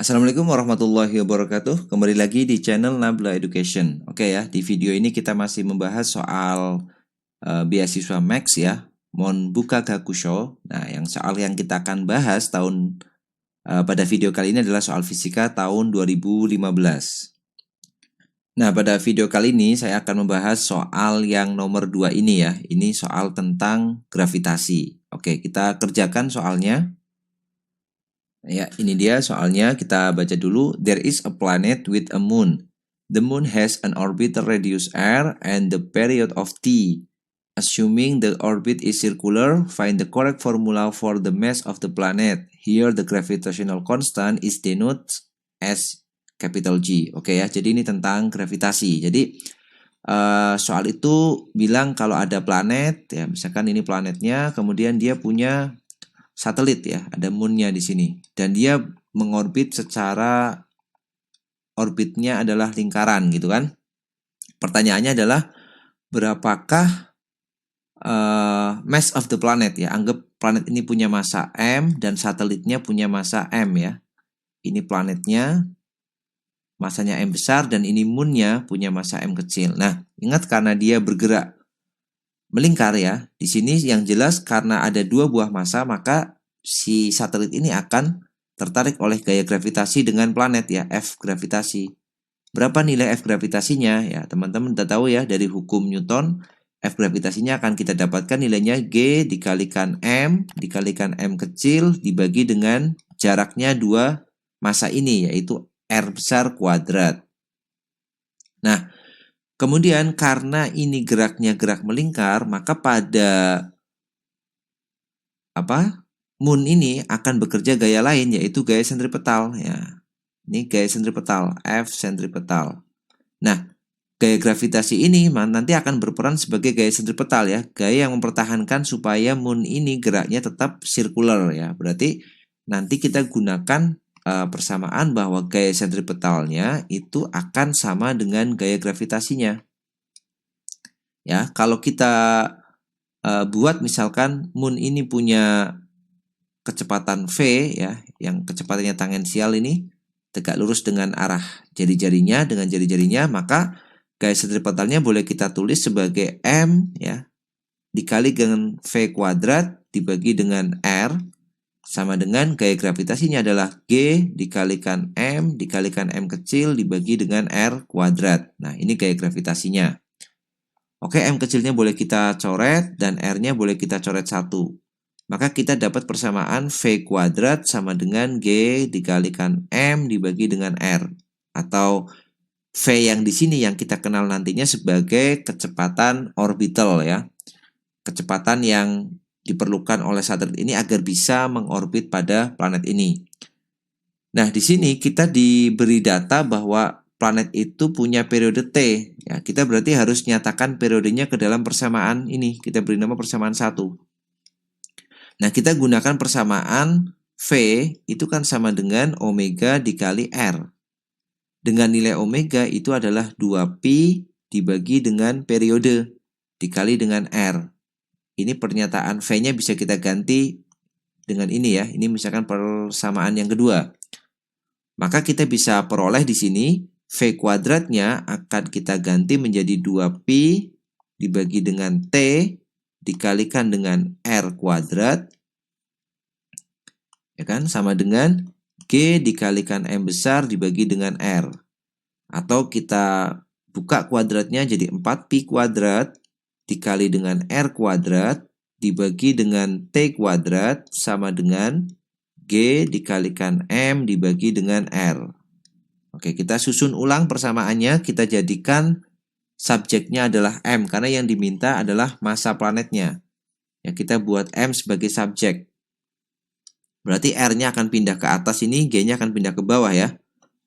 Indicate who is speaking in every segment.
Speaker 1: Assalamualaikum warahmatullahi wabarakatuh. Kembali lagi di channel Nabla Education. Oke ya, di video ini kita masih membahas soal beasiswa Max ya, Monbuka Gakusho. Nah, soal yang kita akan bahas pada video kali ini adalah soal fisika tahun 2015. Nah, pada video kali ini saya akan membahas soal yang nomor 2 ini ya. Ini soal tentang gravitasi. Oke, kita kerjakan soalnya. Ya, ini dia soalnya, kita baca dulu. There is a planet with a moon. The moon has an orbital radius r and the period of t. Assuming the orbit is circular, find the correct formula for the mass of the planet. Here the gravitational constant is denoted as capital G. Oke ya, jadi ini tentang gravitasi. Jadi soal itu bilang kalau ada planet, ya misalkan ini planetnya, kemudian dia punya satelit ya, ada moonnya di sini, dan dia mengorbit secara orbitnya adalah lingkaran gitu kan. Pertanyaannya adalah berapakah mass of the planet ya. Anggap planet ini punya massa m dan satelitnya punya massa m ya. Ini planetnya masanya m besar dan ini moonnya punya massa m kecil. Nah, ingat karena dia bergerak melingkar ya. Di sini yang jelas karena ada dua buah massa, maka si satelit ini akan tertarik oleh gaya gravitasi dengan planet ya, F gravitasi. Berapa nilai F gravitasinya? Ya, teman-teman udah tahu ya, dari hukum Newton, F gravitasinya akan kita dapatkan nilainya G dikalikan M kecil dibagi dengan jaraknya dua massa ini, yaitu R besar kuadrat. Nah, kemudian karena ini geraknya gerak melingkar, maka pada moon ini akan bekerja gaya lain, yaitu gaya sentripetal ya. Ini gaya sentripetal, F sentripetal. Nah, gaya gravitasi ini nanti akan berperan sebagai gaya sentripetal ya, gaya yang mempertahankan supaya moon ini geraknya tetap sirkular ya. Berarti nanti kita gunakan persamaan bahwa gaya sentripetalnya itu akan sama dengan gaya gravitasinya. Ya, kalau kita buat misalkan moon ini punya kecepatan v ya, yang kecepatannya tangensial ini tegak lurus dengan arah jari-jarinya, maka gaya sentripetalnya boleh kita tulis sebagai m ya dikali dengan v kuadrat dibagi dengan r sama dengan gaya gravitasinya adalah G dikalikan M kecil dibagi dengan R kuadrat. Nah, ini gaya gravitasinya. Oke, M kecilnya boleh kita coret dan R-nya boleh kita coret 1. Maka kita dapat persamaan V kuadrat sama dengan G dikalikan M dibagi dengan R. Atau V yang di sini yang kita kenal nantinya sebagai kecepatan orbital ya. Kecepatan yang diperlukan oleh satelit ini agar bisa mengorbit pada planet ini. Nah, di sini kita diberi data bahwa planet itu punya periode T. Ya, kita berarti harus nyatakan periodenya ke dalam persamaan ini. Kita beri nama persamaan 1. Nah, kita gunakan persamaan V itu kan sama dengan omega dikali R. Dengan nilai omega itu adalah 2pi dibagi dengan periode dikali dengan R. Ini pernyataan V-nya bisa kita ganti dengan ini ya. Ini misalkan persamaan yang kedua. Maka kita bisa peroleh di sini V kuadratnya akan kita ganti menjadi 2pi dibagi dengan T dikalikan dengan R kuadrat. Ya kan? Sama dengan G dikalikan M besar dibagi dengan R. Atau kita buka kuadratnya jadi 4pi kuadrat dikali dengan R kuadrat dibagi dengan T kuadrat sama dengan G dikalikan M dibagi dengan R. Oke, kita susun ulang persamaannya, kita jadikan subjeknya adalah M karena yang diminta adalah massa planetnya. Ya, kita buat M sebagai subjek. Berarti R-nya akan pindah ke atas ini, G-nya akan pindah ke bawah ya.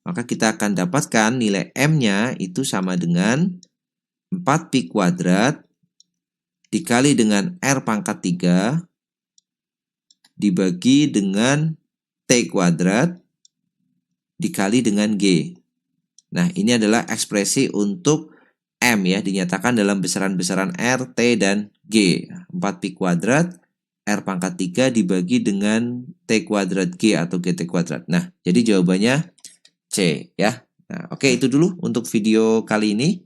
Speaker 1: Maka kita akan dapatkan nilai M-nya itu sama dengan 4pi kuadrat dikali dengan R pangkat 3 dibagi dengan T kuadrat dikali dengan G. Nah, ini adalah ekspresi untuk M ya, dinyatakan dalam besaran-besaran R, T, dan G. 4pi kuadrat R pangkat 3 dibagi dengan T kuadrat G atau GT kuadrat. Nah, jadi jawabannya C ya. Nah, oke, itu dulu untuk video kali ini.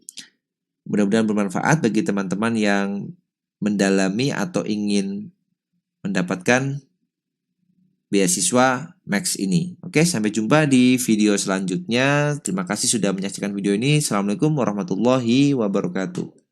Speaker 1: Mudah-mudahan bermanfaat bagi teman-teman yang mendalami atau ingin mendapatkan beasiswa Max ini. Oke, sampai jumpa di video selanjutnya. Terima kasih sudah menyaksikan video ini. Assalamualaikum warahmatullahi wabarakatuh.